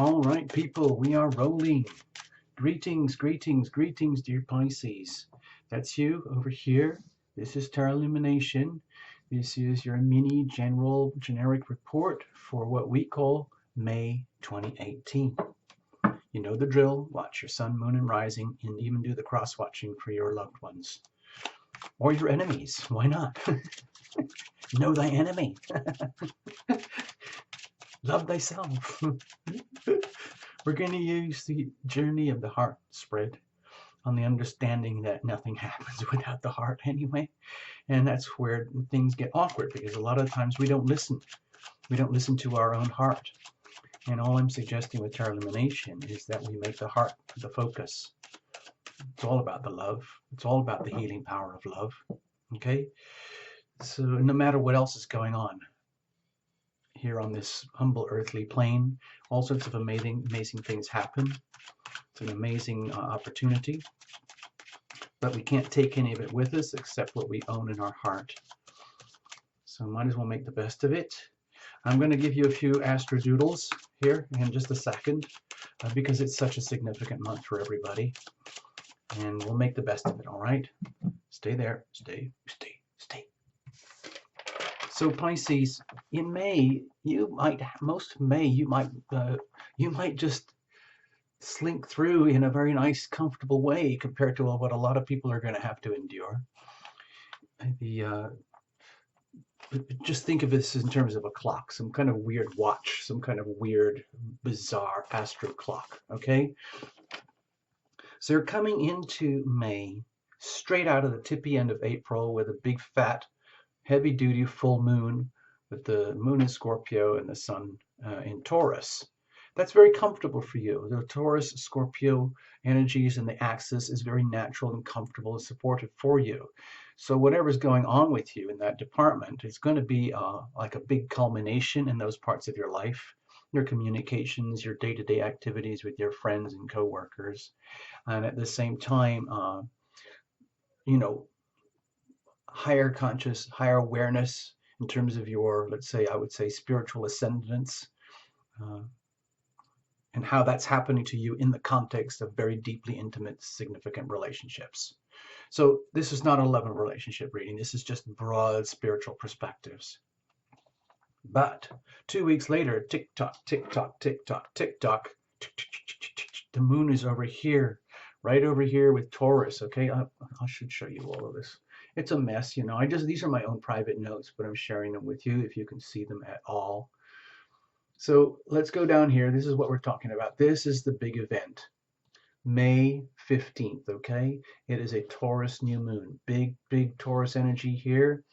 All right, people, we are rolling. Greetings, greetings, greetings, dear Pisces. That's you over here. This is Tarot Lumination. This is your mini generic report for what we call May 2018. You know the drill. Watch your sun, moon, and rising, and even do the cross-watching for your loved ones. Or your enemies. Why not? Know thy enemy. Love thyself. We're going to use the journey of the heart spread on the understanding that nothing happens without the heart anyway. And that's where things get awkward, because a lot of times we don't listen. We don't listen to our own heart. And all I'm suggesting with Tarot Illumination is that we make the heart the focus. It's all about the love. It's all about the healing power of love. Okay? So no matter what else is going on here on this humble earthly plane, all sorts of amazing things happen. It's an amazing opportunity, but we can't take any of it with us except what we own in our heart. So might as well make the best of it. I'm going to give you a few astrodoodles here in just a second, because it's such a significant month for everybody, and we'll make the best of it. All right, stay there, stay. So Pisces, in May, most of May, you might just slink through in a very nice, comfortable way compared to what a lot of people are going to have to endure. Just think of this in terms of a clock, some kind of weird watch, some kind of weird, bizarre astro clock, okay? So you're coming into May, straight out of the tippy end of April with a big, fat, heavy-duty full moon, with the moon in Scorpio and the sun in Taurus. That's very comfortable for you. The Taurus-Scorpio energies and the axis is very natural and comfortable and supportive for you. So whatever's going on with you in that department is going to be like a big culmination in those parts of your life, your communications, your day-to-day activities with your friends and co-workers. And at the same time, you know, higher conscious, higher awareness in terms of your, let's say, I would say spiritual ascendance, and how that's happening to you in the context of very deeply intimate, significant relationships. So this is not a love and relationship reading. This is just broad spiritual perspectives. But 2 weeks later, tick-tock, tick-tock, tick-tock, tick-tock, the moon is over here, right over here with Taurus, okay? I should show you all of this. It's a mess, you know. These are my own private notes, but I'm sharing them with you if you can see them at all. So let's go down here. This is what we're talking about. This is the big event. May 15th, okay? It is a Taurus new moon. Big Taurus energy here.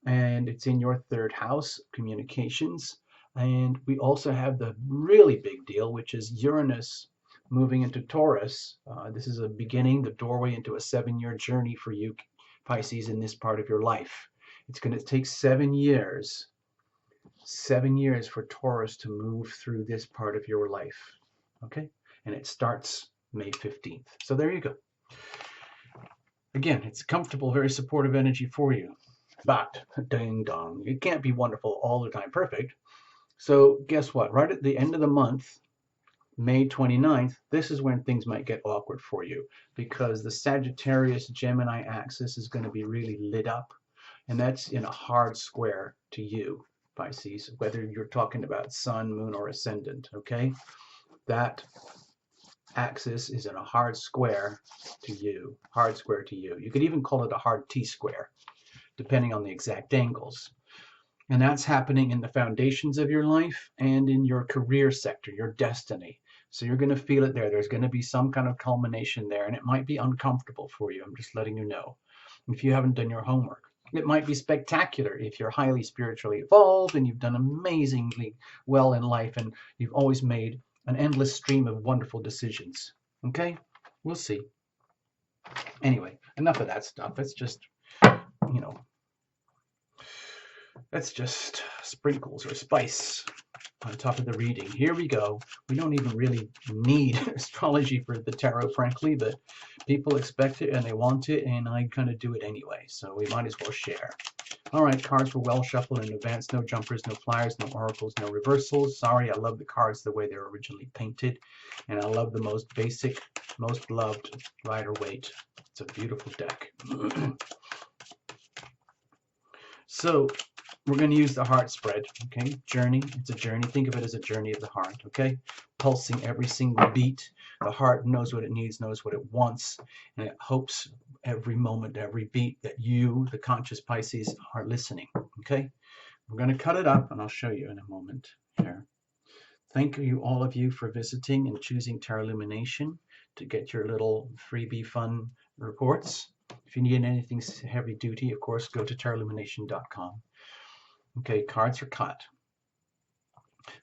And it's in your third house, communications. And we also have the really big deal, which is Uranus moving into Taurus. This is a beginning, the doorway into a 7-year journey for you, Pisces, in this part of your life. It's going to take 7 years. 7 years for Taurus to move through this part of your life. Okay? And it starts May 15th. So there you go. Again, it's comfortable, very supportive energy for you. But, ding dong, it can't be wonderful all the time, perfect. So guess what? Right at the end of the month, May 29th, this is when things might get awkward for you, because the Sagittarius-Gemini axis is going to be really lit up, and that's in a hard square to you, Pisces, whether you're talking about sun, moon, or ascendant, okay? That axis is in a hard square to you, hard square to you. You could even call it a hard T-square, depending on the exact angles. And that's happening in the foundations of your life and in your career sector, your destiny. So you're going to feel it there. There's going to be some kind of culmination there, and it might be uncomfortable for you. I'm just letting you know. If you haven't done your homework, it might be spectacular if you're highly spiritually evolved and you've done amazingly well in life and you've always made an endless stream of wonderful decisions. Okay? We'll see. Anyway, enough of that stuff. It's just, you know, that's just sprinkles or spice on top of the reading. Here we go. We don't even really need astrology for the tarot, frankly, but people expect it and they want it, and I kind of do it anyway, so we might as well share. All right, cards were well shuffled in advance. No jumpers, no flyers, no oracles, no reversals. Sorry, I love the cards the way they were originally painted. And I love the most basic, most loved Rider-Waite. It's a beautiful deck. So we're going to use the heart spread, okay? Journey, it's a journey. Think of it as a journey of the heart, okay? Pulsing every single beat. The heart knows what it needs, knows what it wants, and it hopes every moment, every beat that you, the conscious Pisces, are listening, okay? We're going to cut it up, and I'll show you in a moment here. Thank you, all of you, for visiting and choosing Tarot Lumination to get your little freebie fun reports. If you need anything heavy duty, of course, go to tarotlumination.com. Okay, cards are cut.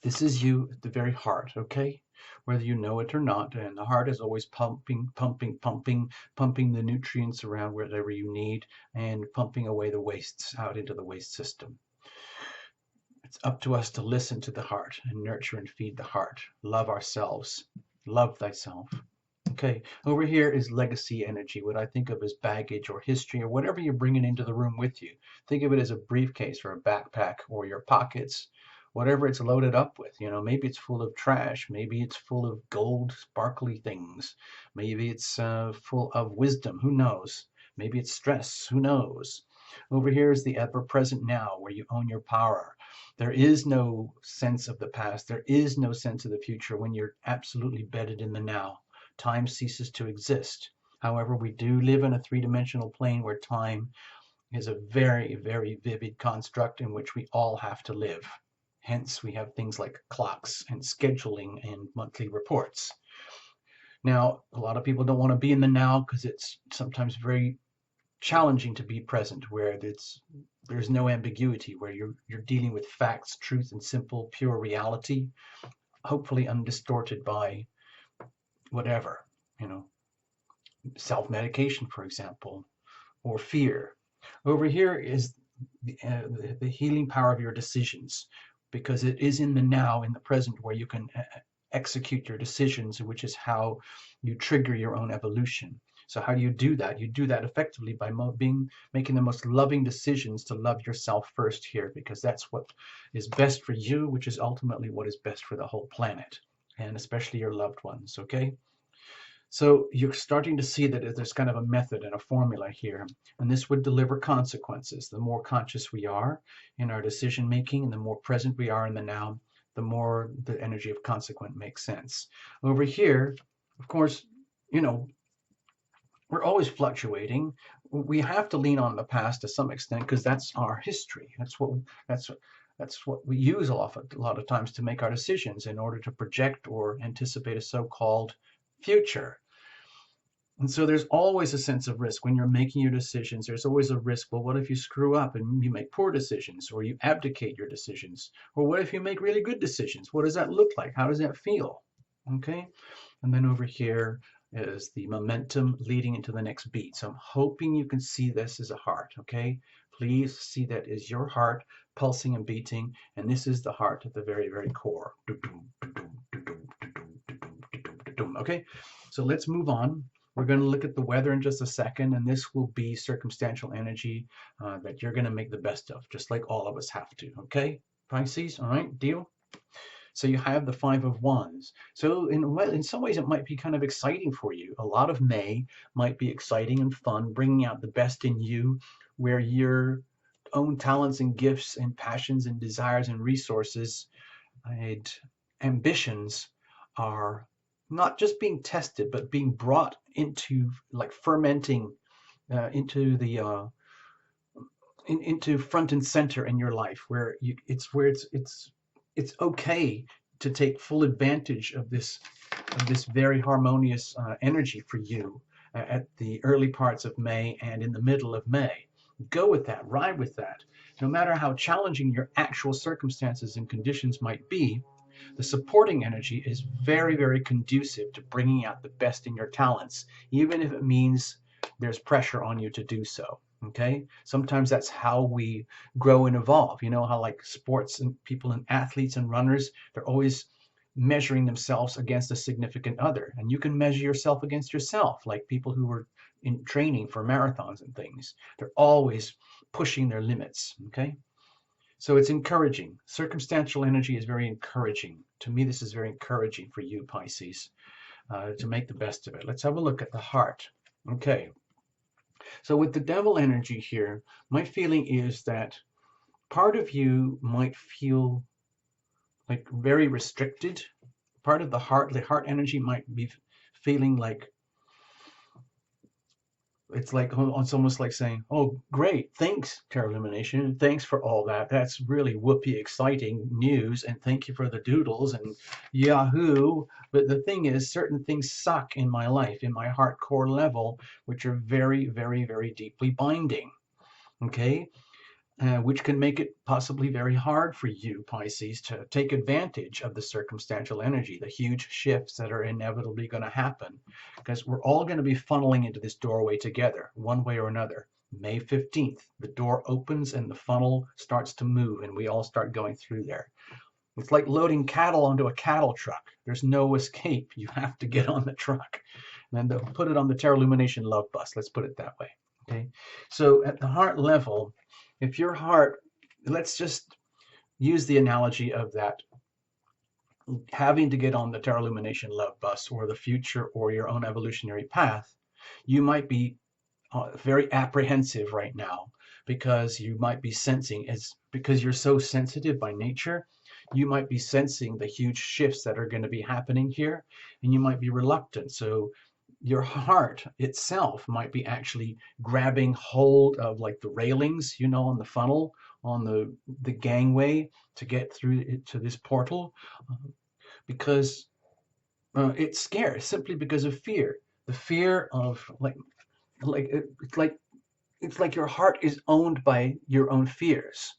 This is you at the very heart, okay? Whether you know it or not, and the heart is always pumping, pumping, pumping, pumping the nutrients around wherever you need, and pumping away the wastes out into the waste system. It's up to us to listen to the heart and nurture and feed the heart. Love ourselves. Love thyself. Okay, over here is legacy energy, what I think of as baggage or history or whatever you're bringing into the room with you. Think of it as a briefcase or a backpack or your pockets, whatever it's loaded up with. You know, maybe it's full of trash. Maybe it's full of gold, sparkly things. Maybe it's full of wisdom. Who knows? Maybe it's stress. Who knows? Over here is the ever-present now, where you own your power. There is no sense of the past. There is no sense of the future when you're absolutely bedded in the now. Time ceases to exist. However, we do live in a three-dimensional plane where time is a very, very vivid construct in which we all have to live. Hence, we have things like clocks and scheduling and monthly reports. Now, a lot of people don't want to be in the now because it's sometimes very challenging to be present, where there's no ambiguity, where you're dealing with facts, truth, and simple, pure reality, hopefully undistorted by whatever, you know, self-medication, for example, or fear. Over here is the healing power of your decisions, because it is in the now, in the present, where you can execute your decisions, which is how you trigger your own evolution. So how do you do that? You do that effectively by making the most loving decisions to love yourself first here, because that's what is best for you, which is ultimately what is best for the whole planet, and especially your loved ones, okay? So you're starting to see that there's kind of a method and a formula here, and this would deliver consequences. The more conscious we are in our decision making and the more present we are in the now, the more the energy of consequent makes sense. Over here, of course, you know, we're always fluctuating. We have to lean on the past to some extent because that's our history. That's what we use a lot of times to make our decisions in order to project or anticipate a so-called future. And so there's always a sense of risk when you're making your decisions. There's always a risk. Well, what if you screw up and you make poor decisions, or you abdicate your decisions? Or what if you make really good decisions? What does that look like? How does that feel? Okay. And then over here is the momentum leading into the next beat. So I'm hoping you can see this as a heart. Okay. Please see that as your heart pulsing and beating. And this is the heart at the very, very core. Okay. So let's move on. We're going to look at the weather in just a second, and this will be circumstantial energy that you're going to make the best of, just like all of us have to, okay? Pisces, all right, deal? So you have the Five of Wands. So in some ways, it might be kind of exciting for you. A lot of May might be exciting and fun, bringing out the best in you, where your own talents and gifts and passions and desires and resources and ambitions are not just being tested, but being brought into, like, fermenting into front and center in your life, where it's okay to take full advantage of this very harmonious energy for you at the early parts of May and in the middle of May. Go with that, ride with that. No matter how challenging your actual circumstances and conditions might be, the supporting energy is very, very conducive to bringing out the best in your talents, even if it means there's pressure on you to do so. Okay? Sometimes that's how we grow and evolve. You know how, like, sports and people and athletes and runners, they're always measuring themselves against a significant other. And you can measure yourself against yourself, like people who are in training for marathons and things. They're always pushing their limits, okay? So it's encouraging. Circumstantial energy is very encouraging. To me, this is very encouraging for you, Pisces, to make the best of it. Let's have a look at the heart. Okay. So with the devil energy here, my feeling is that part of you might feel like very restricted. Part of the heart energy might be feeling like it's almost like saying, "Oh, great, thanks, Terra Illumination. Thanks for all that. That's really whoopee exciting news, and thank you for the doodles and Yahoo." But the thing is, certain things suck in my life, in my heart core level, which are very, very, very deeply binding. Okay, which can make it possibly very hard for you, Pisces, to take advantage of the circumstantial energy, the huge shifts that are inevitably going to happen, because we're all going to be funneling into this doorway together, one way or another. May 15th, the door opens and the funnel starts to move, and we all start going through there. It's like loading cattle onto a cattle truck. There's no escape. You have to get on the truck. And then they'll put it on the Terra Illumination love bus. Let's put it that way. Okay. So at the heart level, if your heart, let's just use the analogy of that having to get on the Terra Illumination love bus or the future or your own evolutionary path, you might be very apprehensive right now because you might be sensing, because you're so sensitive by nature, you might be sensing the huge shifts that are going to be happening here, and you might be reluctant. So your heart itself might be actually grabbing hold of like the railings, on the funnel, on the gangway to get through to this portal, because it's scared simply because of fear. The fear of it's like your heart is owned by your own fears.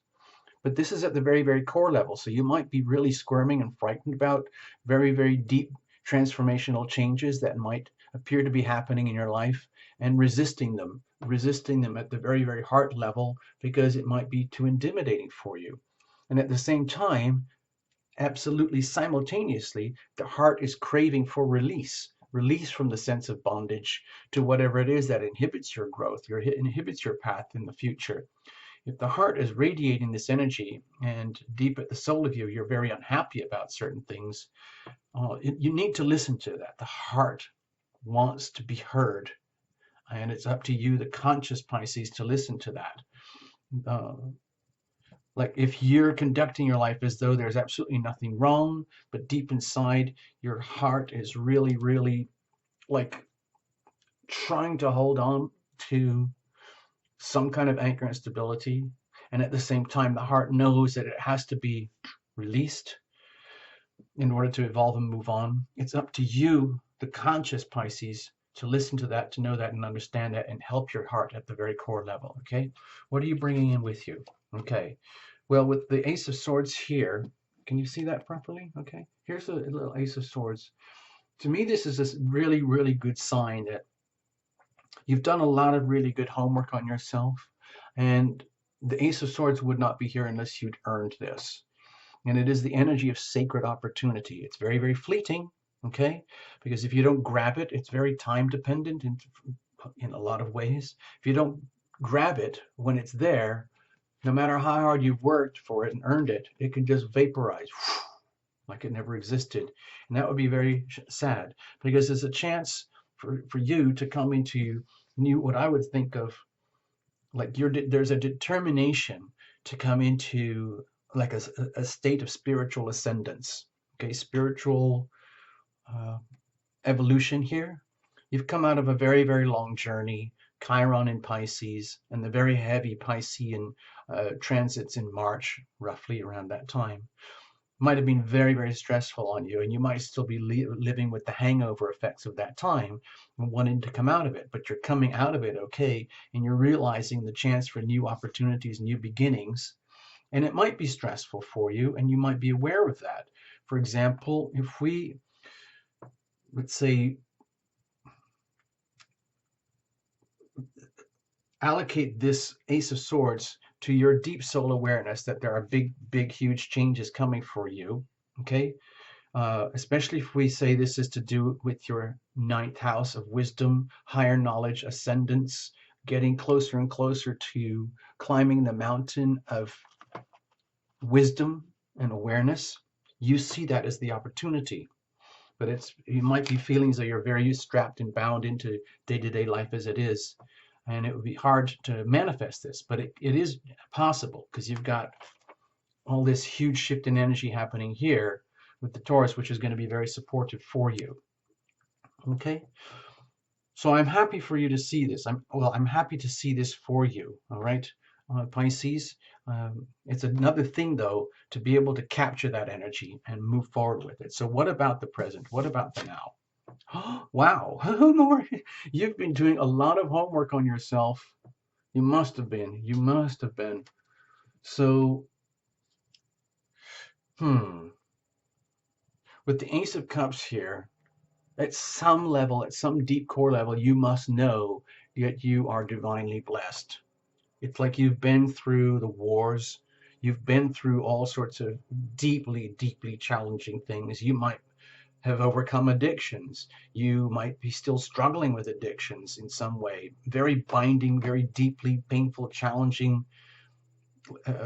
But this is at the very, very core level. So you might be really squirming and frightened about very, very deep transformational changes that might appear to be happening in your life, and resisting them at the very, very heart level because it might be too intimidating for you. And at the same time, absolutely simultaneously, the heart is craving for release from the sense of bondage to whatever it is that inhibits your growth, inhibits your path in the future. If the heart is radiating this energy and deep at the soul of you, you're very unhappy about certain things, you need to listen to that. The heart wants to be heard, and it's up to you, the conscious Pisces, to listen to that. Like if you're conducting your life as though there's absolutely nothing wrong, but deep inside, your heart is really, really like trying to hold on to some kind of anchor and stability. And at the same time, the heart knows that it has to be released in order to evolve and move on. It's up to you, the conscious Pisces, to listen to that, to know that and understand that, and help your heart at the very core level. Okay. What are you bringing in with you? Okay. Well, with the Ace of Swords here, can you see that properly? Okay. Here's a little Ace of Swords. To me, this is a really, really good sign that you've done a lot of really good homework on yourself, and the Ace of Swords would not be here unless you'd earned this. And it is the energy of sacred opportunity. It's very, very fleeting, okay? Because if you don't grab it, it's very time dependent in a lot of ways. If you don't grab it when it's there, no matter how hard you've worked for it and earned it, it can just vaporize like it never existed. And that would be very sad, because there's a chance for you to come into what I would think of like there's a determination to come into like a state of spiritual ascendance, okay, spiritual evolution here. You've come out of a very, very long journey, Chiron in Pisces, and the very heavy Piscean transits in March, roughly around that time. Might have been very, very stressful on you, and you might still be living with the hangover effects of that time and wanting to come out of it, but you're coming out of it okay, and you're realizing the chance for new opportunities, new beginnings, and it might be stressful for you, and you might be aware of that. For example, if we, let's say, allocate this Ace of Swords to your deep soul awareness that there are big, big, huge changes coming for you, okay? especially if we say this is to do with your ninth house of wisdom, higher knowledge, ascendance, getting closer and closer to climbing the mountain of wisdom and awareness. You see that as the opportunity, but it might be feelings that you're very strapped and bound into day-to-day life as it is, and it would be hard to manifest this, but it is possible because you've got all this huge shift in energy happening here with the Taurus, which is going to be very supportive for you. Okay, so I'm happy for you to see this. I'm happy to see this for you. All right, Pisces. It's another thing though to be able to capture that energy and move forward with it. So what about the present? What about the now? Wow, you've been doing a lot of homework on yourself. You must have been. You must have been. So, with the Ace of Cups here, at some level, at some deep core level, you must know that you are divinely blessed. It's like you've been through the wars. You've been through all sorts of deeply, deeply challenging things. You might have overcome addictions. You might be still struggling with addictions in some way. Very binding, very deeply painful, challenging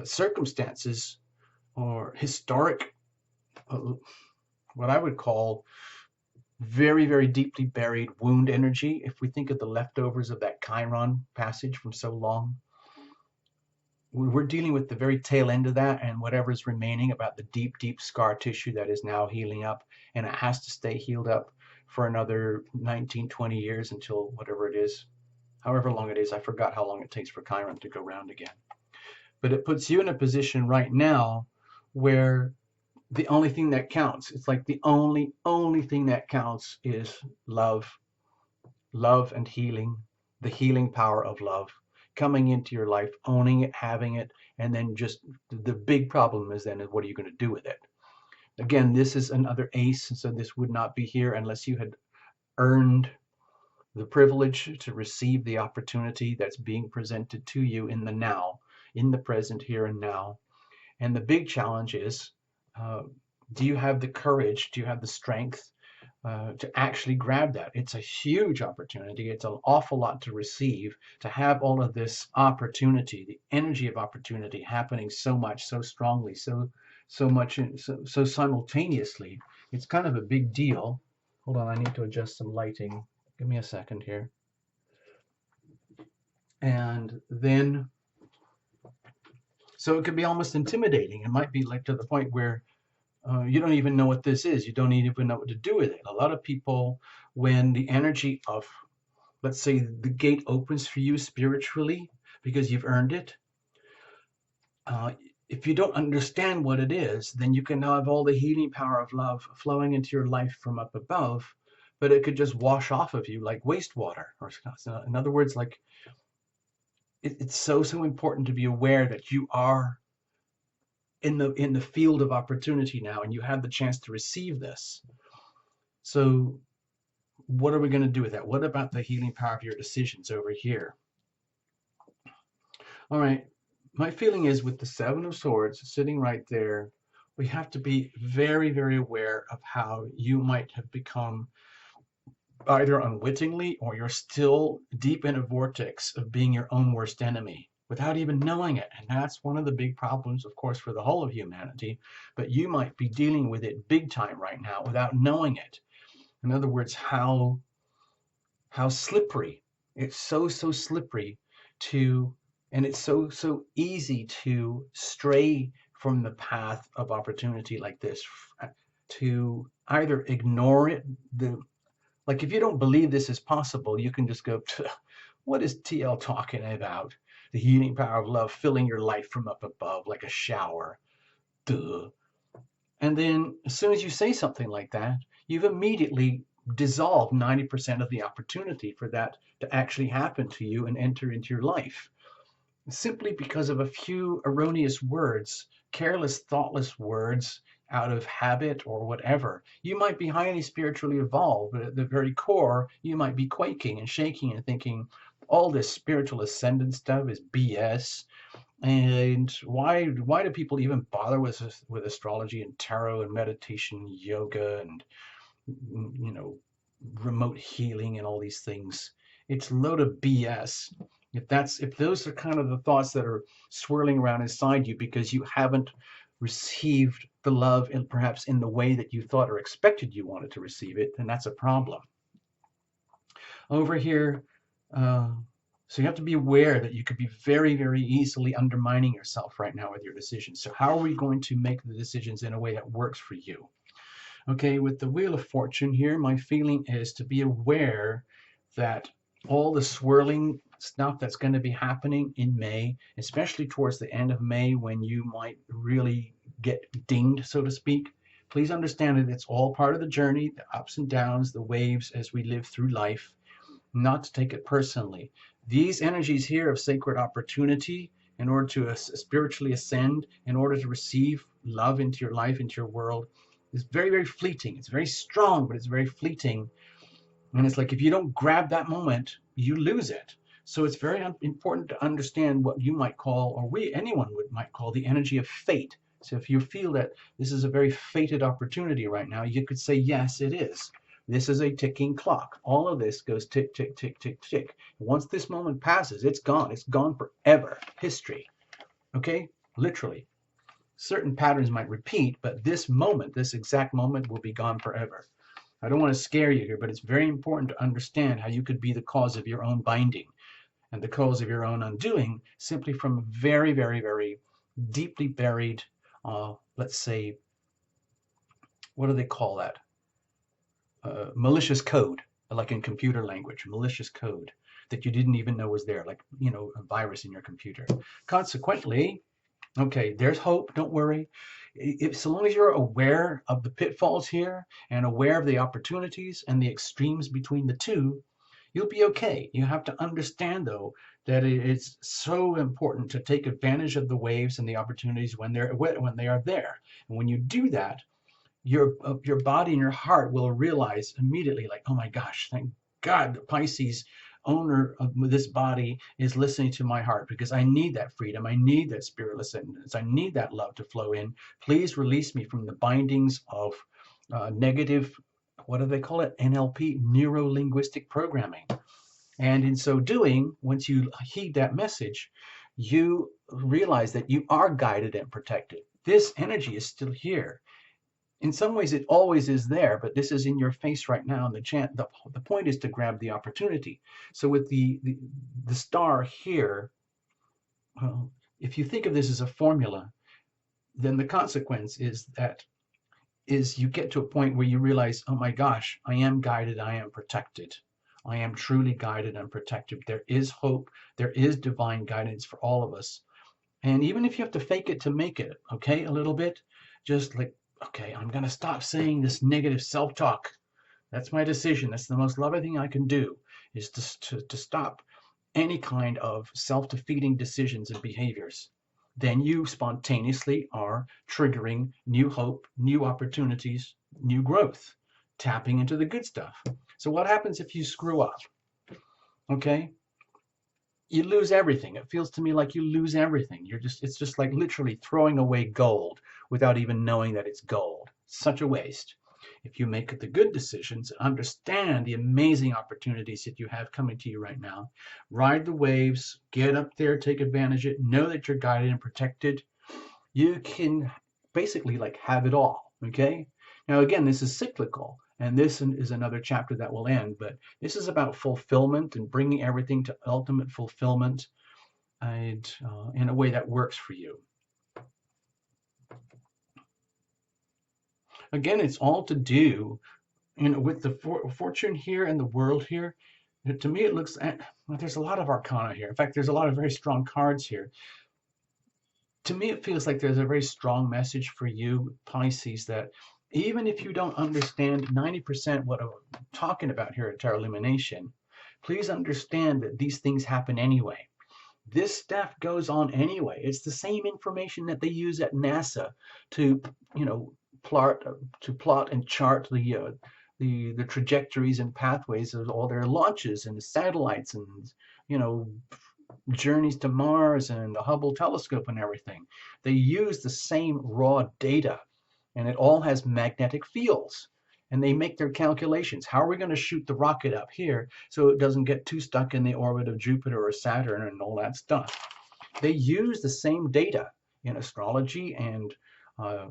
circumstances or historic, what I would call very, very deeply buried wound energy. If we think of the leftovers of that Chiron passage from so long, we're dealing with the very tail end of that and whatever's remaining about the deep, deep scar tissue that is now healing up, and it has to stay healed up for another 19, 20 years until whatever it is, however long it is. I forgot how long it takes for Chiron to go round again. But it puts you in a position right now where the only thing that counts, it's like the only thing that counts is love and healing, the healing power of love coming into your life, owning it, having it, and then just the big problem is then what are you going to do with it? Again, this is another ace, so this would not be here unless you had earned the privilege to receive the opportunity that's being presented to you in the now, in the present, here and now. And the big challenge is, do you have the courage, do you have the strength to actually grab that? It's a huge opportunity. It's an awful lot to receive, to have all of this opportunity, the energy of opportunity happening so much, so strongly, so much, so simultaneously. It's kind of a big deal. Hold on, I need to adjust some lighting. Give me a second here. And then, so it could be almost intimidating. It might be like to the point where you don't even know what this is. You don't even know what to do with it. A lot of people, when the energy of, let's say, the gate opens for you spiritually because you've earned it, if you don't understand what it is, then you can now have all the healing power of love flowing into your life from up above, but it could just wash off of you like wastewater. Or in other words, like it's so important to be aware that you are in the field of opportunity now, and you have the chance to receive this. So what are we going to do with that? What about the healing power of your decisions over here? All right, my feeling is with the Seven of Swords sitting right there, we have to be very, very aware of how you might have become either unwittingly or you're still deep in a vortex of being your own worst enemy without even knowing it. And that's one of the big problems, of course, for the whole of humanity. But you might be dealing with it big time right now without knowing it. In other words, how slippery. It's so slippery to, and it's so easy to stray from the path of opportunity like this, to either ignore it, like if you don't believe this is possible, you can just go, what is TL talking about? The healing power of love filling your life from up above like a shower. Duh. And then as soon as you say something like that, you've immediately dissolved 90% of the opportunity for that to actually happen to you and enter into your life. Simply because of a few erroneous words, careless, thoughtless words out of habit or whatever. You might be highly spiritually evolved, but at the very core, you might be quaking and shaking and thinking, all this spiritual ascendant stuff is BS. And why do people even bother with astrology and tarot and meditation, yoga, and you know, remote healing and all these things? It's a load of BS. If those are kind of the thoughts that are swirling around inside you because you haven't received the love and perhaps in the way that you thought or expected you wanted to receive it, then that's a problem. Over here, uh, so you have to be aware that you could be very, very easily undermining yourself right now with your decisions. So how are we going to make the decisions in a way that works for you? Okay, with the Wheel of Fortune here, my feeling is to be aware that all the swirling stuff that's going to be happening in May, especially towards the end of May when you might really get dinged, so to speak, please understand that it's all part of the journey, the ups and downs, the waves as we live through life, not to take it personally. These energies here of sacred opportunity, in order to spiritually ascend, in order to receive love into your life, into your world, is very, very fleeting. It's very strong, but it's very fleeting. And it's like if you don't grab that moment, you lose it. So it's very important to understand what you might call, or anyone might call, the energy of fate. So if you feel that this is a very fated opportunity right now, you could say, yes, it is. This is a ticking clock. All of this goes tick, tick, tick, tick, tick. Once this moment passes, it's gone. It's gone forever. History. Okay? Literally. Certain patterns might repeat, but this moment, this exact moment, will be gone forever. I don't want to scare you here, but it's very important to understand how you could be the cause of your own binding and the cause of your own undoing simply from very, very, very deeply buried, let's say, what do they call that? Malicious code, like in computer language, malicious code that you didn't even know was there, like, a virus in your computer. Consequently, okay, there's hope. Don't worry. So long as you're aware of the pitfalls here and aware of the opportunities and the extremes between the two, you'll be okay. You have to understand, though, that it's so important to take advantage of the waves and the opportunities when they are there. And when you do that, your body and your heart will realize immediately, like, oh my gosh, thank God the Pisces owner of this body is listening to my heart, because I need that freedom. I need that spiritless ascendance. I need that love to flow in. Please release me from the bindings of negative, what do they call it? NLP, neuro-linguistic programming. And in so doing, once you heed that message, you realize that you are guided and protected. This energy is still here. In some ways, it always is there, but this is in your face right now. And the point is to grab the opportunity. So with the star here, well, if you think of this as a formula, then the consequence is you get to a point where you realize, oh my gosh, I am guided, I am protected. I am truly guided and protected. There is hope. There is divine guidance for all of us. And even if you have to fake it to make it, okay, a little bit, just like, okay, I'm going to stop saying this negative self-talk. That's my decision. That's the most loving thing I can do, is to stop any kind of self-defeating decisions and behaviors. Then you spontaneously are triggering new hope, new opportunities, new growth, tapping into the good stuff. So what happens if you screw up? Okay? You lose everything. It feels to me like you lose everything. It's just like literally throwing away gold without even knowing that it's gold. Such a waste. If you make the good decisions, understand the amazing opportunities that you have coming to you right now, ride the waves, get up there, take advantage of it, know that you're guided and protected, you can basically like have it all. Okay? Now again, this is cyclical. And this is another chapter that will end, but this is about fulfillment and bringing everything to ultimate fulfillment, and in a way that works for you. Again, it's all to do, with the fortune here and the world here. To me, it looks there's a lot of arcana here. In fact, there's a lot of very strong cards here. To me, it feels like there's a very strong message for you, Pisces, that even if you don't understand 90% what I'm talking about here at Tarot Lumination, please understand that these things happen anyway. This stuff goes on anyway. It's the same information that they use at NASA to, plot and chart the trajectories and pathways of all their launches and the satellites and, journeys to Mars and the Hubble telescope and everything. They use the same raw data, and it all has magnetic fields. And they make their calculations. How are we going to shoot the rocket up here so it doesn't get too stuck in the orbit of Jupiter or Saturn and all that stuff? They use the same data in astrology, and uh,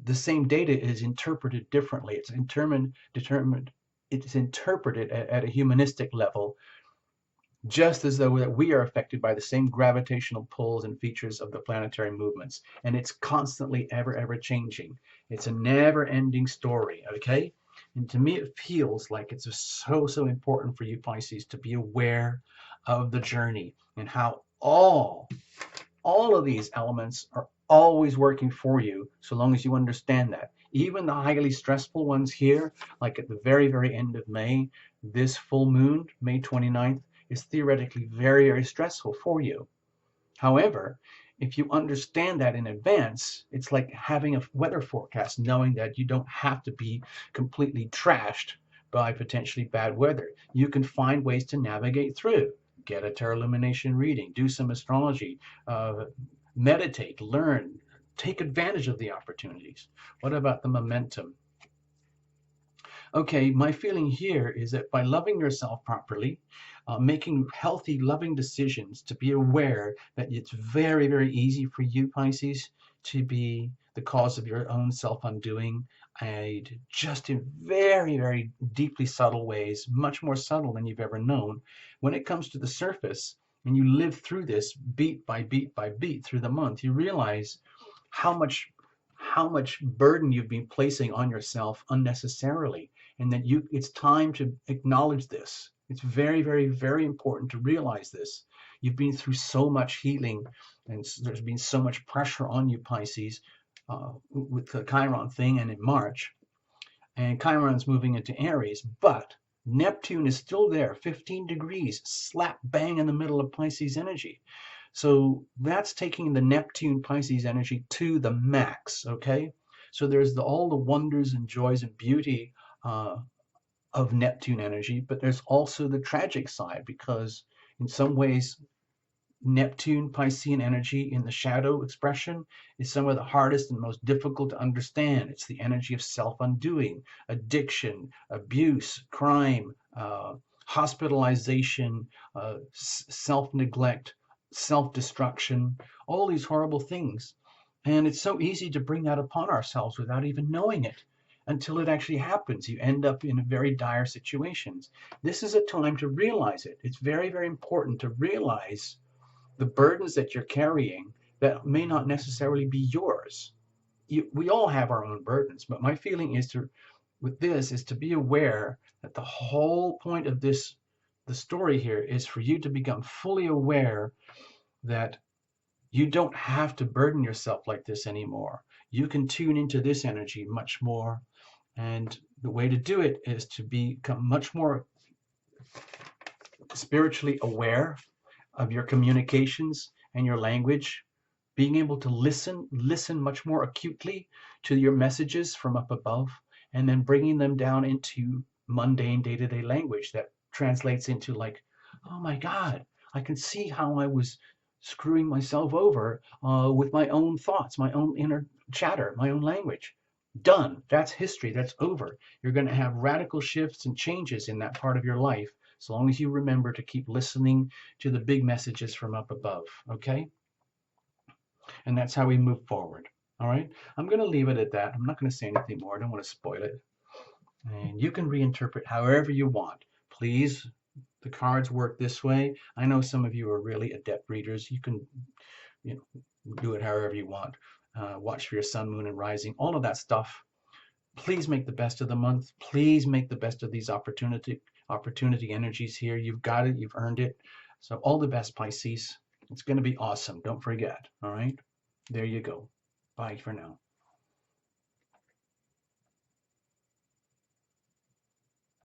the same data is interpreted differently. It's determined. It's interpreted at a humanistic level, just as though that we are affected by the same gravitational pulls and features of the planetary movements. And it's constantly ever changing. It's a never ending story, okay? And to me, it feels like it's so important for you Pisces to be aware of the journey and how all of these elements are always working for you, so long as you understand that. Even the highly stressful ones here, like at the very end of May, this full moon, May 29th, is theoretically very stressful for you. However, if you understand that in advance, it's like having a weather forecast, knowing that you don't have to be completely trashed by potentially bad weather. You can find ways to navigate through. Get a tarot illumination reading, do some astrology, meditate, learn, take advantage of the opportunities. What about the momentum? Okay, my feeling here is that by loving yourself properly, making healthy, loving decisions, to be aware that it's very easy for you, Pisces, to be the cause of your own self-undoing, and just in very deeply subtle ways, much more subtle than you've ever known. When it comes to the surface, and you live through this beat by beat through the month, you realize how much burden you've been placing on yourself unnecessarily, and that it's time to acknowledge this. It's very important to realize this. You've been through so much healing, and there's been so much pressure on you, Pisces, with the Chiron thing and in March. And Chiron's moving into Aries, but Neptune is still there, 15 degrees, slap bang in the middle of Pisces energy. So that's taking the Neptune Pisces energy to the max, okay? So there's all the wonders and joys and beauty of Neptune energy, but there's also the tragic side, because in some ways, Neptune Piscean energy in the shadow expression is some of the hardest and most difficult to understand. It's the energy of self-undoing, addiction, abuse, crime, hospitalization, self-neglect, self-destruction, all these horrible things. And it's so easy to bring that upon ourselves without even knowing it. Until it actually happens, you end up in very dire situations. This is a time to realize it. It's very important to realize the burdens that you're carrying that may not necessarily be yours. We all have our own burdens, but my feeling is to be aware that the whole point of the story here is for you to become fully aware that you don't have to burden yourself like this anymore. You can tune into this energy much more. And the way to do it is to become much more spiritually aware of your communications and your language, being able to listen much more acutely to your messages from up above, and then bringing them down into mundane day-to-day language that translates into, like, oh my God, I can see how I was screwing myself over with my own thoughts, my own inner chatter, my own language. Done. That's history. That's over. You're going to have radical shifts and changes in that part of your life, so long as you remember to keep listening to the big messages from up above, okay? And that's how we move forward, all right? I'm going to leave it at that. I'm not going to say anything more. I don't want to spoil it. And you can reinterpret however you want. Please, the cards work this way. I know some of you are really adept readers. You can do it however you want. Watch for your sun, moon, and rising, all of that stuff. Please make the best of the month. Please make the best of these opportunity energies here. You've got it. You've earned it. So all the best, Pisces. It's going to be awesome. Don't forget. All right. There you go. Bye for now.